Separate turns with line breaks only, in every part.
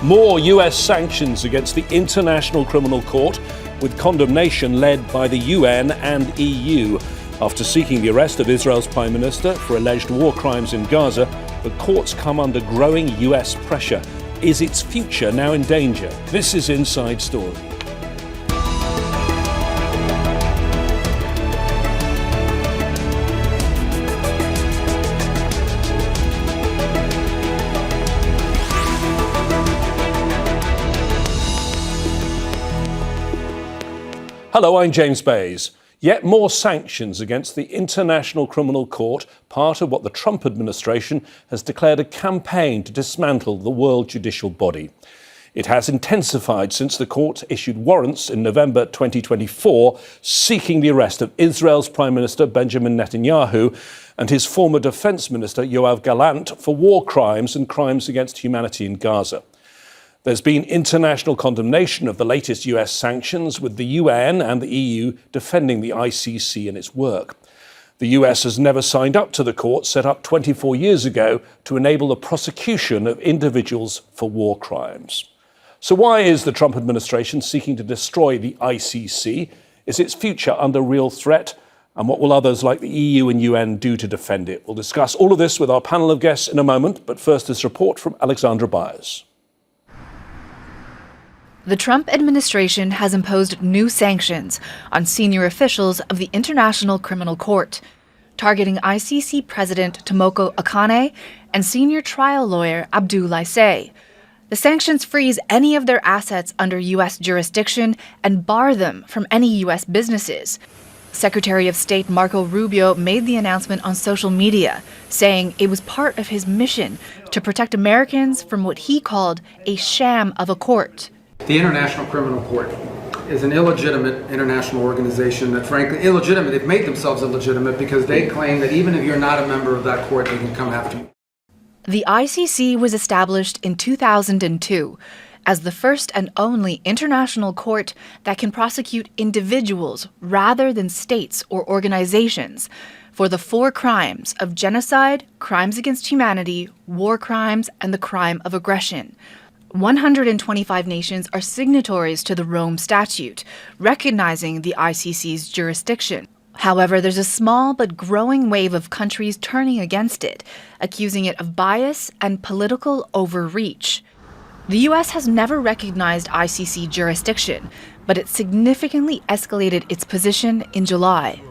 More US sanctions against the International Criminal Court, with condemnation led by the UN and EU. After seeking the arrest of Israel's Prime Minister for alleged war crimes in Gaza, the court's come under growing US pressure. Is its future now in danger? This is Inside Story. Hello, I'm James Bays. Yet more sanctions against the International Criminal Court, part of what the Trump administration has declared a campaign to dismantle the world judicial body. It has intensified since the court issued warrants in November 2024 seeking the arrest of Israel's Prime Minister Benjamin Netanyahu and his former Defense Minister Yoav Gallant for war crimes and crimes against humanity in Gaza. There's been international condemnation of the latest US sanctions, with the UN and the EU defending the ICC and its work. The US has never signed up to the court set up 24 years ago to enable the prosecution of individuals for war crimes. So why is the Trump administration seeking to destroy the ICC? Is its future under real threat? And what will others like the EU and UN do to defend it? We'll discuss all of this with our panel of guests in a moment, but first this report from Alexandra Byers.
The Trump administration has imposed new sanctions on senior officials of the International Criminal Court, targeting ICC President Tomoko Akane and senior trial lawyer Abdoulaye Say. The sanctions freeze any of their assets under U.S. jurisdiction and bar them from any U.S. businesses. Secretary of State Marco Rubio made the announcement on social media, saying it was part of his mission to protect Americans from what he called a sham of a court.
The International Criminal Court is an illegitimate international organization that, frankly, illegitimate. They've made themselves illegitimate because they claim that even if you're not a member of that court, they can come after you.
The ICC was established in 2002 as the first and only international court that can prosecute individuals rather than states or organizations for the 4 crimes of genocide, crimes against humanity, war crimes, and the crime of aggression. 125 nations are signatories to the Rome Statute, recognizing the ICC's jurisdiction. However, there's a small but growing wave of countries turning against it, accusing it of bias and political overreach. The U.S. has never recognized ICC jurisdiction, but it significantly escalated its position in July,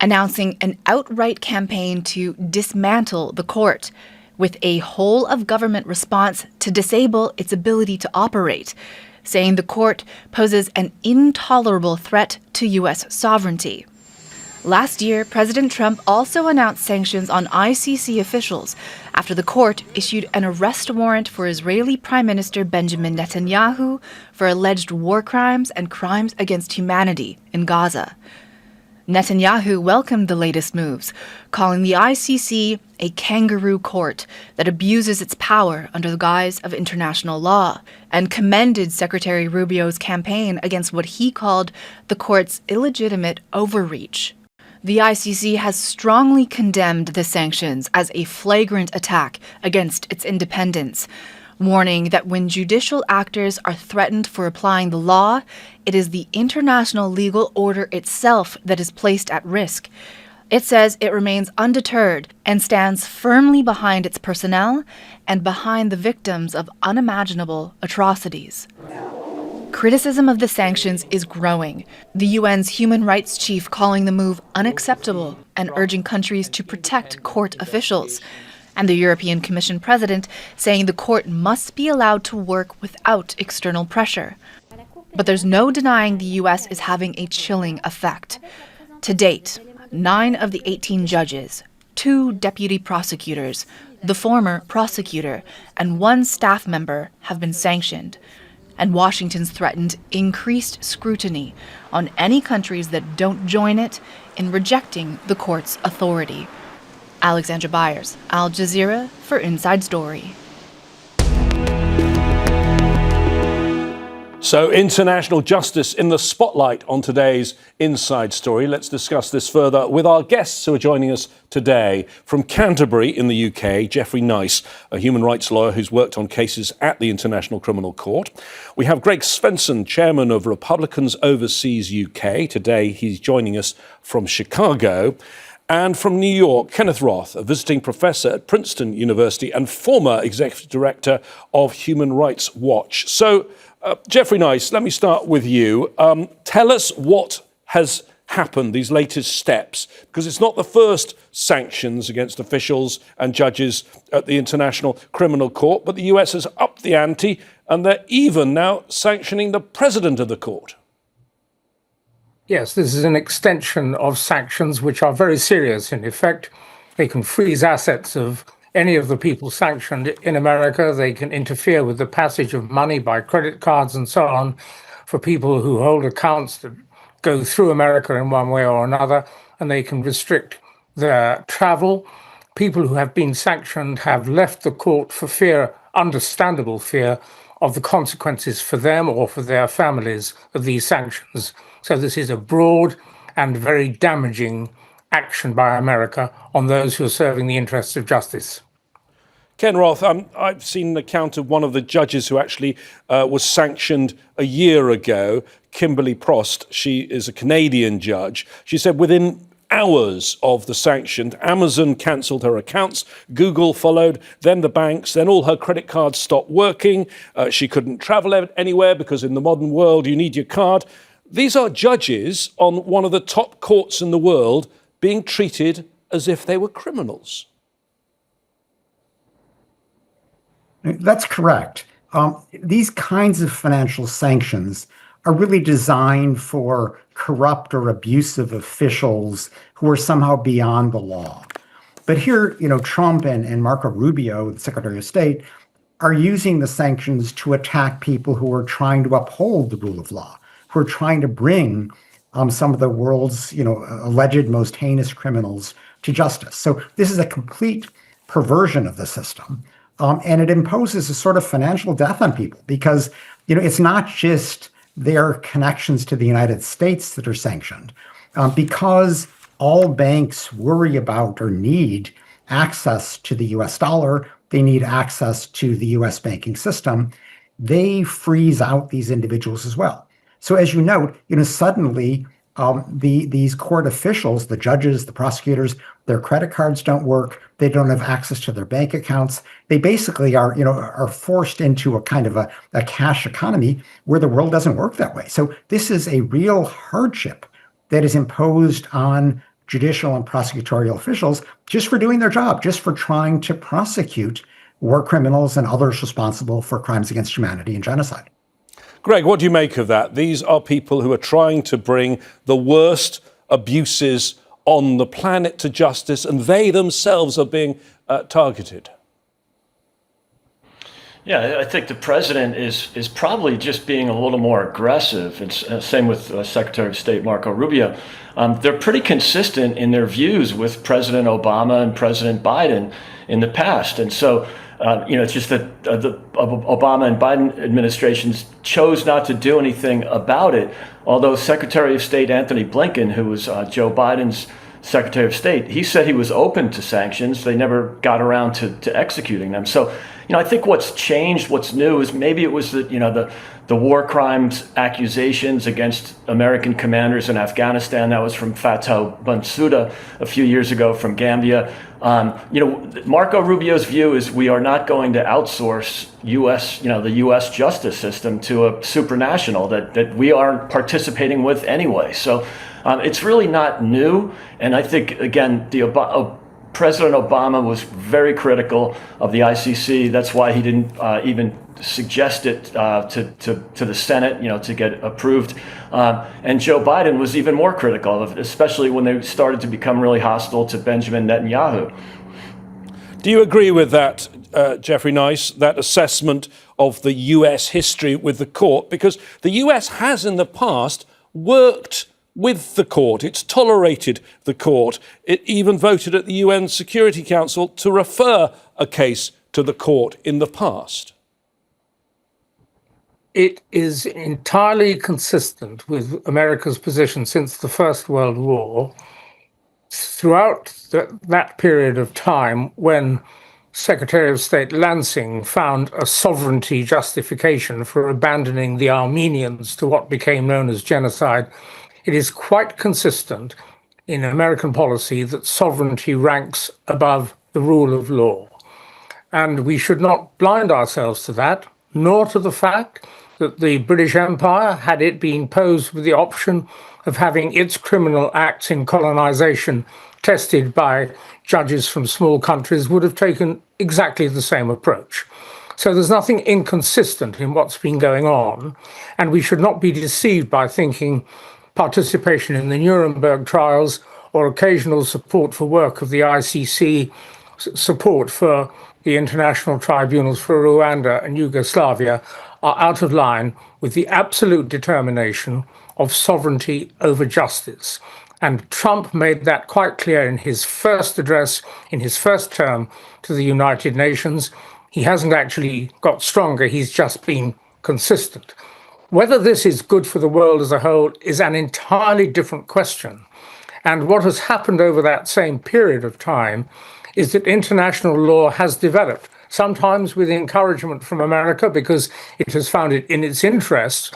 announcing an outright campaign to dismantle the court, with a whole-of-government response to disable its ability to operate, saying the court poses an intolerable threat to U.S. sovereignty. Last year, President Trump also announced sanctions on ICC officials after the court issued an arrest warrant for Israeli Prime Minister Benjamin Netanyahu for alleged war crimes and crimes against humanity in Gaza. Netanyahu welcomed the latest moves, calling the ICC a kangaroo court that abuses its power under the guise of international law, and commended Secretary Rubio's campaign against what he called the court's illegitimate overreach. The ICC has strongly condemned the sanctions as a flagrant attack against its independence, warning that when judicial actors are threatened for applying the law, it is the international legal order itself that is placed at risk. It says it remains undeterred and stands firmly behind its personnel and behind the victims of unimaginable atrocities. Criticism of the sanctions is growing, the UN's human rights chief calling the move unacceptable and urging countries to protect court officials, and the European Commission president saying the court must be allowed to work without external pressure. But there's no denying the U.S. is having a chilling effect. To date, 9 of the 18 judges, 2 deputy prosecutors, the former prosecutor, and 1 staff member have been sanctioned. And Washington's threatened increased scrutiny on any countries that don't join it in rejecting the court's authority. Alexandra Byers, Al Jazeera for Inside Story.
So, international justice in the spotlight on today's Inside Story. Let's discuss this further with our guests who are joining us today. From Canterbury in the UK, Geoffrey Nice, a human rights lawyer who's worked on cases at the International Criminal Court. We have Greg Swenson, chairman of Republicans Overseas UK. Today, he's joining us from Chicago. And from New York, Kenneth Roth, a visiting professor at Princeton University and former executive director of Human Rights Watch. So, Geoffrey Nice, let me start with you. Tell us what has happened, these latest steps, because it's not the first sanctions against officials and judges at the International Criminal Court, but the US has upped the ante and they're even now sanctioning the president of the court.
Yes, this is an extension of sanctions which are very serious. In effect, they can freeze assets of any of the people sanctioned in America. They can interfere with the passage of money by credit cards and so on for people who hold accounts that go through America in one way or another, and they can restrict their travel. People who have been sanctioned have left the court for fear, understandable fear, of the consequences for them or for their families of these sanctions. So this is a broad and very damaging action by America on those who are serving the interests of justice.
Ken Roth, I've seen an account of one of the judges who actually was sanctioned a year ago, Kimberly Prost. She is a Canadian judge. She said within hours of the sanction, Amazon cancelled her accounts, Google followed, then the banks, then all her credit cards stopped working. She couldn't travel anywhere because in the modern world you need your card. These are judges on one of the top courts in the world being treated as if they were criminals.
That's correct. These kinds of financial sanctions are really designed for corrupt or abusive officials who are somehow beyond the law. But here, Trump and Marco Rubio, the Secretary of State, are using the sanctions to attack people who are trying to uphold the rule of law, who are trying to bring some of the world's, alleged most heinous criminals to justice. So this is a complete perversion of the system. And it imposes a sort of financial death on people because, it's not just their connections to the United States that are sanctioned. Because all banks worry about or need access to the US dollar, they need access to the US banking system, they freeze out these individuals as well. So as you note, suddenly these court officials, the judges, the prosecutors, their credit cards don't work. They don't have access to their bank accounts. They basically are forced into a kind of a cash economy where the world doesn't work that way. So this is a real hardship that is imposed on judicial and prosecutorial officials just for doing their job, just for trying to prosecute war criminals and others responsible for crimes against humanity and genocide.
Greg, what do you make of that? These are people who are trying to bring the worst abuses on the planet to justice, and they themselves are being targeted.
Yeah, I think the president is probably just being a little more aggressive. It's same with Secretary of State Marco Rubio. They're pretty consistent in their views with President Obama and President Biden in the past. And so, it's just that the Obama and Biden administrations chose not to do anything about it. Although Secretary of State Anthony Blinken, who was Joe Biden's Secretary of State, he said he was open to sanctions. They never got around to executing them. So, I think what's changed, what's new, is maybe it was the war crimes accusations against American commanders in Afghanistan. That was from Fatou Bensouda a few years ago from Gambia. Marco Rubio's view is we are not going to outsource the U.S. justice system to a supranational that we aren't participating with anyway. So it's really not new. And I think, again, President Obama was very critical of the ICC. That's why he didn't even suggest it to the Senate, to get approved. And Joe Biden was even more critical of it, especially when they started to become really hostile to Benjamin Netanyahu.
Do you agree with that, Geoffrey Nice, that assessment of the US history with the court? Because the US has in the past worked with the court. It's tolerated the court. It even voted at the UN Security Council to refer a case to the court in the past.
It is entirely consistent with America's position since the First World War. Throughout that period of time, when Secretary of State Lansing found a sovereignty justification for abandoning the Armenians to what became known as genocide, it is quite consistent in American policy that sovereignty ranks above the rule of law. And we should not blind ourselves to that, nor to the fact that the British Empire, had it been posed with the option of having its criminal acts in colonization tested by judges from small countries, would have taken exactly the same approach. So there's nothing inconsistent in what's been going on, and we should not be deceived by thinking participation in the Nuremberg trials or occasional support for work of the ICC, support for the international tribunals for Rwanda and Yugoslavia are out of line with the absolute determination of sovereignty over justice. And Trump made that quite clear in his first address, in his first term to the United Nations. He hasn't actually got stronger, he's just been consistent. Whether this is good for the world as a whole is an entirely different question. And what has happened over that same period of time is that international law has developed, sometimes with encouragement from America because it has found it in its interests.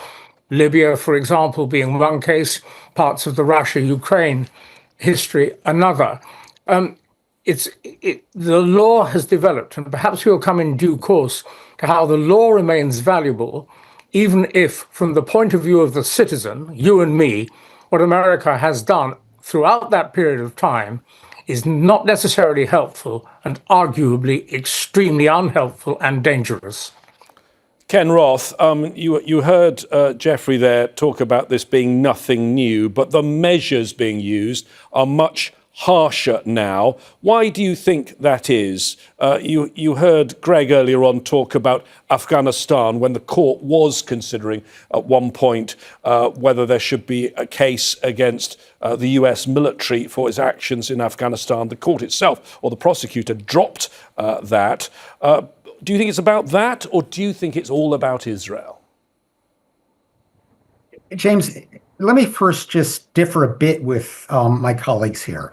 Libya, for example, being one case, parts of the Russia-Ukraine history another. The law has developed, and perhaps we'll come in due course to how the law remains valuable, even if, from the point of view of the citizen, you and me, what America has done throughout that period of time is not necessarily helpful and arguably extremely unhelpful and dangerous.
Ken Roth, you heard Geoffrey there talk about this being nothing new, but the measures being used are much harsher now. Why do you think that is? You heard Greg earlier on talk about Afghanistan when the court was considering at one point whether there should be a case against the US military for its actions in Afghanistan. The court itself, or the prosecutor, dropped that. Do you think it's about that, or do you think it's all about Israel?
James, let me first just differ a bit with my colleagues here.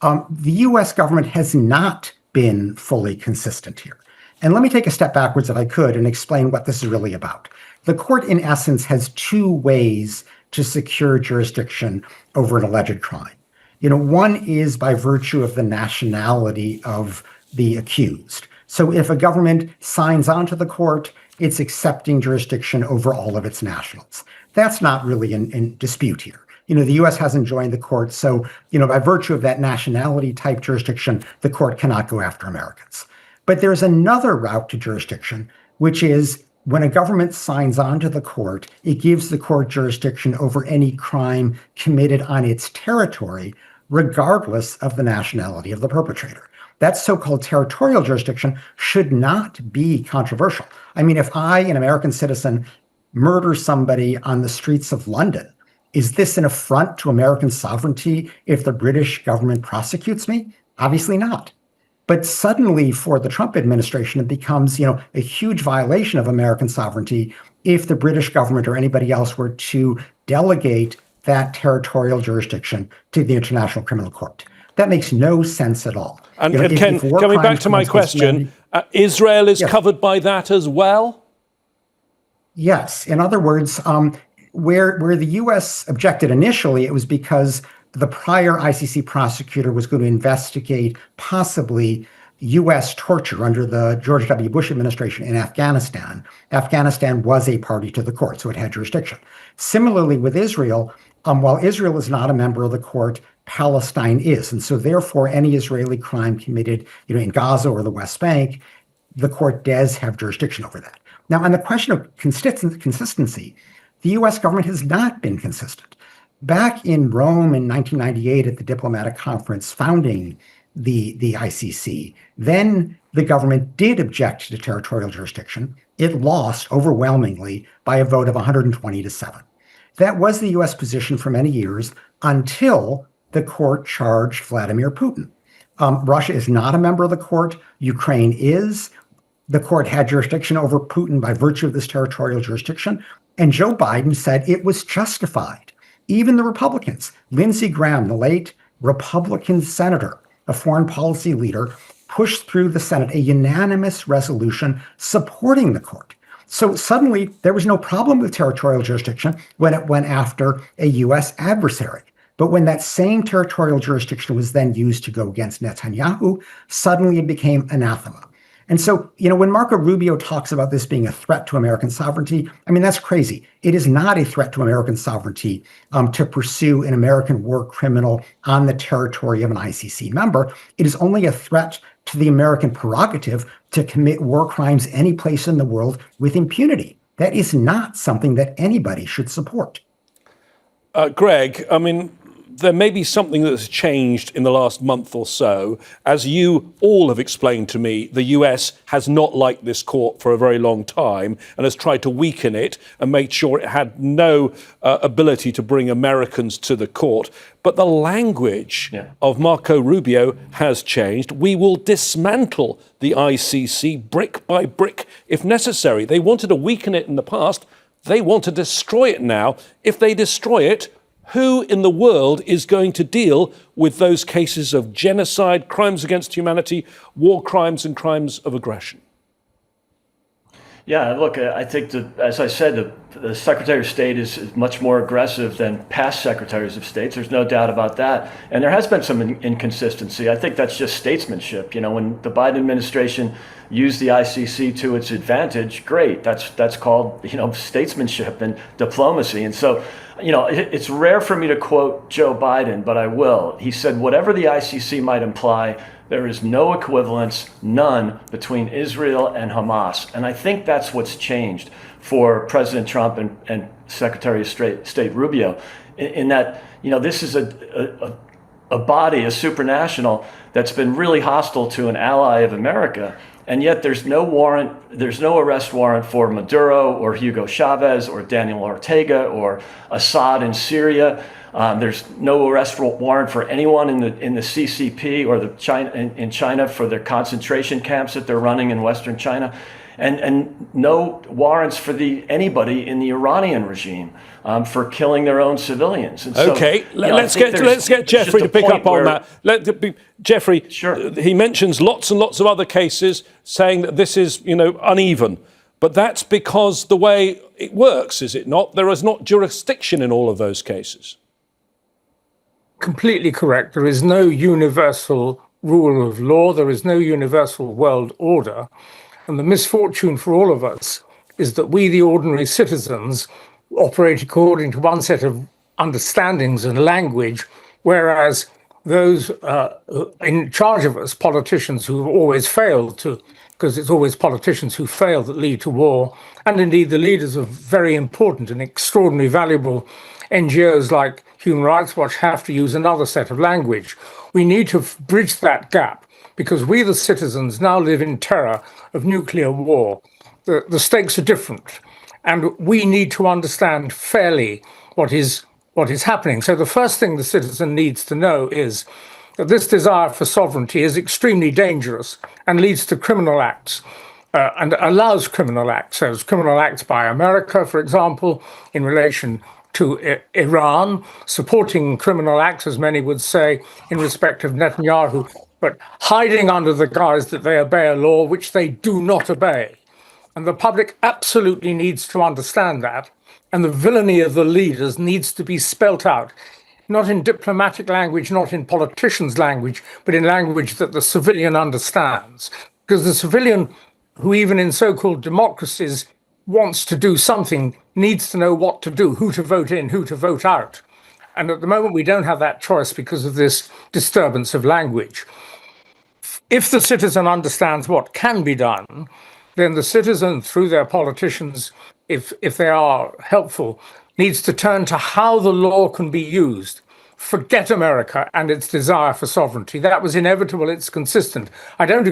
The U.S. government has not been fully consistent here. And let me take a step backwards, if I could, and explain what this is really about. The court, in essence, has two ways to secure jurisdiction over an alleged crime. One is by virtue of the nationality of the accused. So if a government signs on to the court, it's accepting jurisdiction over all of its nationals. That's not really in dispute here. The U.S. hasn't joined the court, so, by virtue of that nationality type jurisdiction, the court cannot go after Americans. But there's another route to jurisdiction, which is when a government signs on to the court, it gives the court jurisdiction over any crime committed on its territory, regardless of the nationality of the perpetrator. That so-called territorial jurisdiction should not be controversial. I mean, if I, an American citizen, murder somebody on the streets of London, is this an affront to American sovereignty if the British government prosecutes me? Obviously not. But suddenly, for the Trump administration, it becomes, a huge violation of American sovereignty if the British government or anybody else were to delegate that territorial jurisdiction to the International Criminal Court. That makes no sense at all.
And Ken, coming back to my question, Israel is covered by that as well?
Yes. In other words, where the U.S. objected initially, it was because the prior ICC prosecutor was going to investigate possibly U.S. torture under the George W. Bush administration in Afghanistan. Afghanistan was a party to the court, so it had jurisdiction. Similarly, with Israel, while Israel is not a member of the court, Palestine is. And so therefore, any Israeli crime committed in Gaza or the West Bank, the court does have jurisdiction over that. Now, on the question of consistency, the U.S. government has not been consistent. Back in Rome in 1998 at the diplomatic conference founding the ICC, then the government did object to territorial jurisdiction. It lost overwhelmingly by a vote of 120-7. That was the U.S. position for many years until the court charged Vladimir Putin. Russia is not a member of the court. Ukraine is. the court had jurisdiction over Putin by virtue of this territorial jurisdiction. And Joe Biden said it was justified. Even the Republicans, Lindsey Graham, the late Republican senator, a foreign policy leader, pushed through the Senate a unanimous resolution supporting the court. So suddenly there was no problem with territorial jurisdiction when it went after a U.S. adversary. But when that same territorial jurisdiction was then used to go against Netanyahu, suddenly it became anathema. And so, when Marco Rubio talks about this being a threat to American sovereignty, I mean, that's crazy. It is not a threat to American sovereignty to pursue an American war criminal on the territory of an ICC member. It is only a threat to the American prerogative to commit war crimes any place in the world with impunity. That is not something that anybody should support.
Greg, I mean, there may be something that's changed in the last month or so. As you all have explained to me, the US has not liked this court for a very long time and has tried to weaken it and make sure it had no ability to bring Americans to the court. But the language of Marco Rubio has changed. We will dismantle the ICC brick by brick if necessary. They wanted to weaken it in the past. They want to destroy it now. If they destroy it, who in the world is going to deal with those cases of genocide, crimes against humanity, war crimes and crimes of aggression?
Yeah, look, I think that, as I said, the Secretary of State is much more aggressive than past secretaries of state. There's no doubt about that. And there has been some inconsistency. I think that's just statesmanship. When the Biden administration used the ICC to its advantage, great. That's called, statesmanship and diplomacy. And so, it's rare for me to quote Joe Biden, but I will. He said, whatever the ICC might imply, there is no equivalence, none, between Israel and Hamas. And I think that's what's changed for President Trump and Secretary of State Rubio, in that, this is a body, a supranational, that's been really hostile to an ally of America. And yet there's no arrest warrant for Maduro or Hugo Chavez or Daniel Ortega or Assad in Syria. There's no arrest warrant for anyone in the CCP or in China for their concentration camps that they're running in Western China, and no warrants for anybody in the Iranian regime for killing their own civilians. And so,
okay, let's get Geoffrey to pick up on that. Geoffrey,
sure.
He mentions lots and lots of other cases saying that this is, uneven. But that's because the way it works, is it not? There is not jurisdiction in all of those cases.
Completely correct. There is no universal rule of law. There is no universal world order. And the misfortune for all of us is that we, the ordinary citizens, operate according to one set of understandings and language, whereas those in charge of us, politicians who have always failed to, because it's always politicians who fail that lead to war, and indeed the leaders of very important and extraordinarily valuable NGOs like Human Rights Watch have to use another set of language. We need to bridge that gap because we, the citizens, now live in terror of nuclear war. The stakes are different, and we need to understand fairly what is happening. So the first thing the citizen needs to know is that this desire for sovereignty is extremely dangerous and leads to criminal acts. And allows criminal acts. There's criminal acts by America, for example, in relation to Iran, supporting criminal acts, as many would say, in respect of Netanyahu, but hiding under the guise that they obey a law which they do not obey. And the public absolutely needs to understand that. And the villainy of the leaders needs to be spelt out, not in diplomatic language, not in politicians' language, but in language that the civilian understands. Because the civilian, who even in so-called democracies wants to do something, needs to know what to do, who to vote in, who to vote out. And at the moment, we don't have that choice because of this disturbance of language. If the citizen understands what can be done, then the citizen, through their politicians, if they are helpful, needs to turn to how the law can be used. Forget America and its desire for sovereignty. That was inevitable. It's consistent. I don't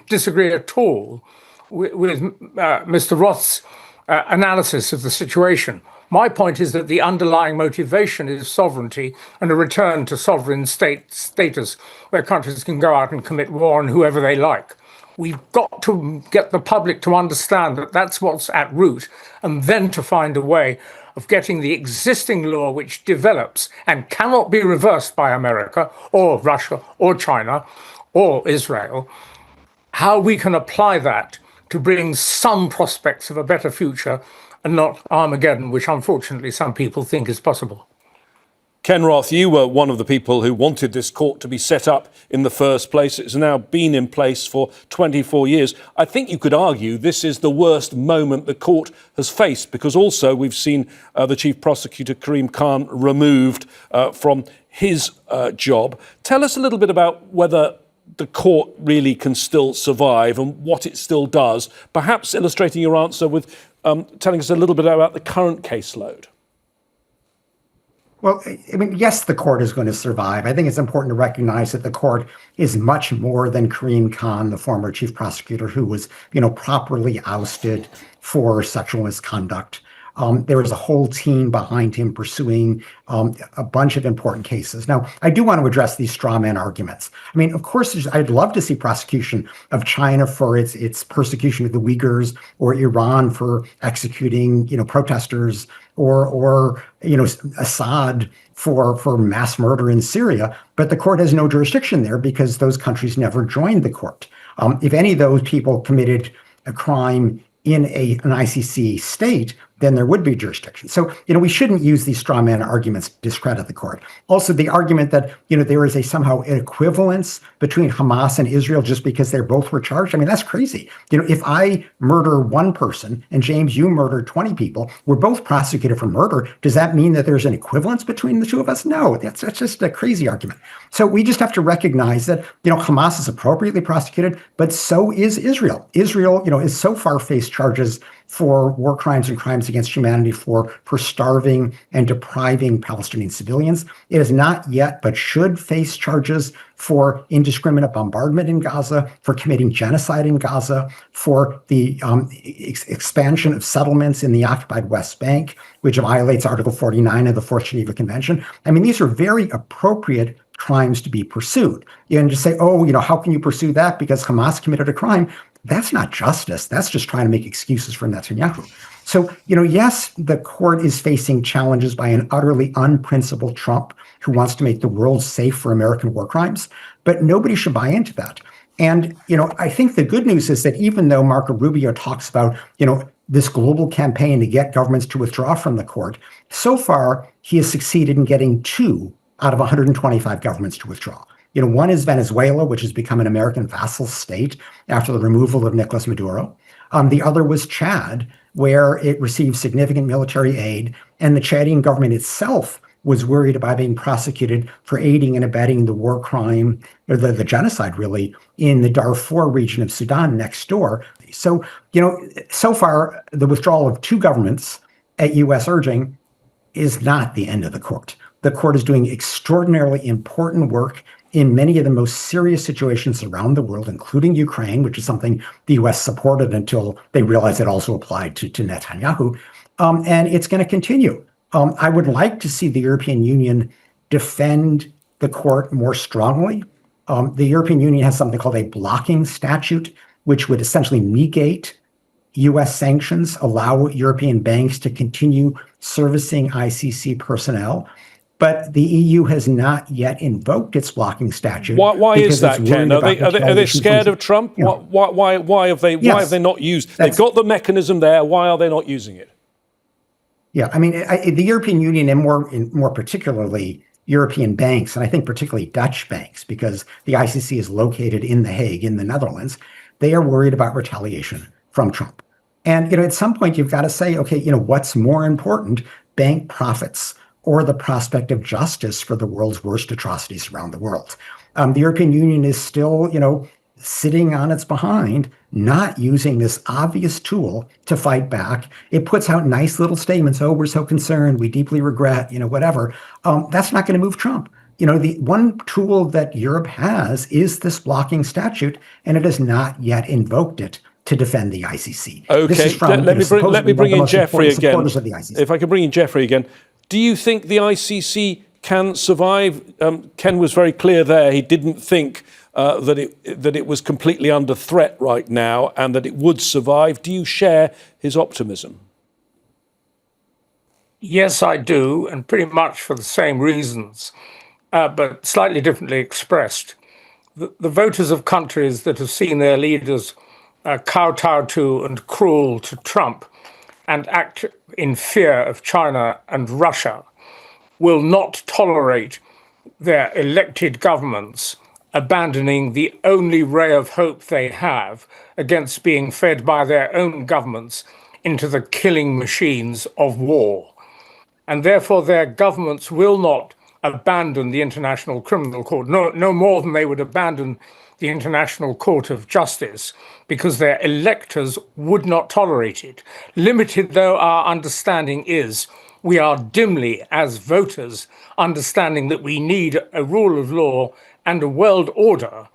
disagree at all with Mr. Roth's analysis of the situation. My point is that the underlying motivation is sovereignty and a return to sovereign state status where countries can go out and commit war on whoever they like. We've got to get the public to understand that that's what's at root, and then to find a way of getting the existing law, which develops and cannot be reversed by America or Russia or China or Israel, how we can apply that to bring some prospects of a better future and not Armageddon, which unfortunately some people think is possible.
Ken Roth, you were one of the people who wanted this court to be set up in the first place. It's now been in place for 24 years. I think you could argue this is the worst moment the court has faced, because also we've seen the Chief Prosecutor, Karim Khan, removed from his job. Tell us a little bit about whether the court really can still survive and what it still does, perhaps illustrating your answer with telling us a little bit about the current caseload.
Well, I mean, yes, the court is going to survive. I think it's important to recognize that the court is much more than Karim Khan, the former chief prosecutor, who was, properly ousted for sexual misconduct. There was a whole team behind him pursuing a bunch of important cases. Now, I do want to address these straw man arguments. I mean, of course, I'd love to see prosecution of China for its persecution of the Uyghurs, or Iran for executing, protesters, or Assad for mass murder in Syria. But the court has no jurisdiction there because those countries never joined the court. If any of those people committed a crime in an ICC state, then there would be jurisdiction. So, we shouldn't use these straw man arguments to discredit the court. Also, the argument that, there is somehow an equivalence between Hamas and Israel just because they both were charged. I mean, that's crazy. If I murder one person and James, you murdered 20 people, we're both prosecuted for murder. Does that mean that there's an equivalence between the two of us? No, that's just a crazy argument. So we just have to recognize that, Hamas is appropriately prosecuted, but so is Israel. Israel, is so far faced charges for war crimes and crimes against humanity for starving and depriving Palestinian civilians. It has not yet, but should face charges for indiscriminate bombardment in Gaza, for committing genocide in Gaza, for the expansion of settlements in the occupied West Bank, which violates Article 49 of the Fourth Geneva Convention. I mean, these are very appropriate crimes to be pursued. And just say, how can you pursue that because Hamas committed a crime? That's not justice. That's just trying to make excuses for Netanyahu. So, yes, the court is facing challenges by an utterly unprincipled Trump who wants to make the world safe for American war crimes, but nobody should buy into that. And, I think the good news is that even though Marco Rubio talks about, this global campaign to get governments to withdraw from the court, so far he has succeeded in getting 2 out of 125 governments to withdraw. One is Venezuela, which has become an American vassal state after the removal of Nicolas Maduro. The other was Chad, where it received significant military aid, and the Chadian government itself was worried about being prosecuted for aiding and abetting the war crime, or the genocide, really, in the Darfur region of Sudan next door. So, so far, the withdrawal of 2 governments at U.S. urging is not the end of the court. The court is doing extraordinarily important work in many of the most serious situations around the world, including Ukraine, which is something the U.S. supported until they realized it also applied to Netanyahu. And it's going to continue. I would like to see the European Union defend the court more strongly. The European Union has something called a blocking statute, which would essentially negate U.S. sanctions, allow European banks to continue servicing ICC personnel. But the EU has not yet invoked its blocking statute.
Why is that, Ken? Are they scared of Trump? Why have they not used? They've got the mechanism there. Why are they not using it?
Yeah, I mean, the European Union and more particularly European banks, and I think particularly Dutch banks, because the ICC is located in The Hague in the Netherlands, they are worried about retaliation from Trump. And at some point you've got to say, okay, what's more important, bank profits or the prospect of justice for the world's worst atrocities around the world? The European Union is still, sitting on its behind, not using this obvious tool to fight back. It puts out nice little statements. Oh, we're so concerned. We deeply regret, whatever. That's not going to move Trump. The one tool that Europe has is this blocking statute, and it has not yet invoked it to defend the ICC.
Okay, let me bring in Geoffrey again. If I could bring in Geoffrey again. Do you think the ICC can survive? Ken was very clear there. He didn't think that it was completely under threat right now and that it would survive. Do you share his optimism?
Yes, I do, and pretty much for the same reasons, but slightly differently expressed. The voters of countries that have seen their leaders kowtow to and cruel to Trump and act in fear of China and Russia will not tolerate their elected governments abandoning the only ray of hope they have against being fed by their own governments into the killing machines of war. And therefore their governments will not abandon the International Criminal Court, no more than they would abandon the International Court of Justice, because their electors would not tolerate it. Limited though our understanding is, we are dimly, as voters, understanding that we need a rule of law and a world order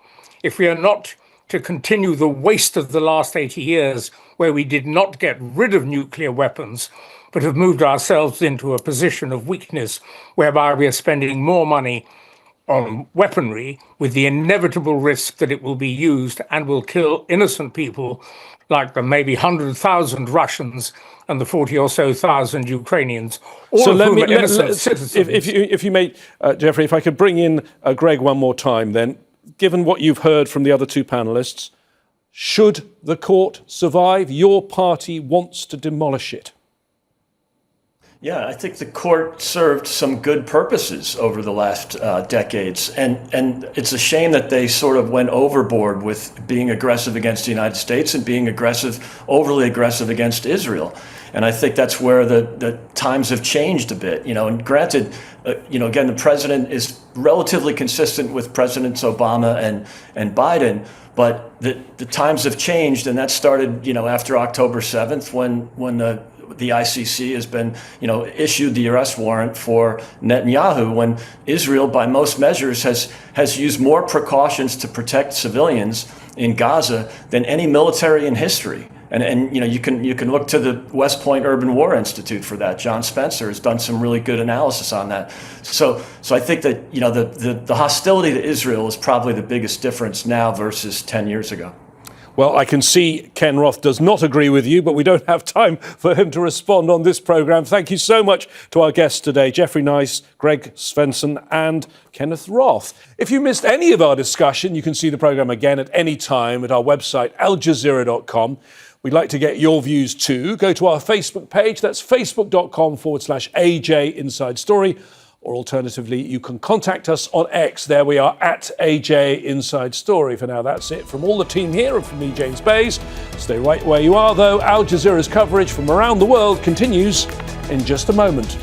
if we are not to continue the waste of the last 80 years, where we did not get rid of nuclear weapons, but have moved ourselves into a position of weakness whereby we are spending more money on weaponry with the inevitable risk that it will be used and will kill innocent people like the maybe 100,000 Russians and the 40 or so thousand Ukrainians, all of whom are innocent citizens.
If you may, Geoffrey, if I could bring in Greg one more time then, given what you've heard from the other two panellists, should the court survive? Your party wants to demolish it.
Yeah, I think the court served some good purposes over the last decades. And it's a shame that they sort of went overboard with being aggressive against the United States and being overly aggressive against Israel. And I think that's where the times have changed a bit, and granted, again, the president is relatively consistent with Presidents Obama and Biden, but the times have changed, and that started, after October 7th when the ICC has been, issued the arrest warrant for Netanyahu, when Israel, by most measures, has used more precautions to protect civilians in Gaza than any military in history. And you can look to the West Point Urban War Institute for that. John Spencer has done some really good analysis on that. So I think that the hostility to Israel is probably the biggest difference now versus 10 years ago.
Well, I can see Ken Roth does not agree with you, but we don't have time for him to respond on this programme. Thank you so much to our guests today, Geoffrey Nice, Greg Swenson and Kenneth Roth. If you missed any of our discussion, you can see the programme again at any time at our website, aljazeera.com. We'd like to get your views too. Go to our Facebook page, that's facebook.com/AJ Inside Story. Or alternatively, you can contact us on X. There we are, at AJ Inside Story. For now, that's it from all the team here and from me, James Bays. Stay right where you are, though. Al Jazeera's coverage from around the world continues in just a moment.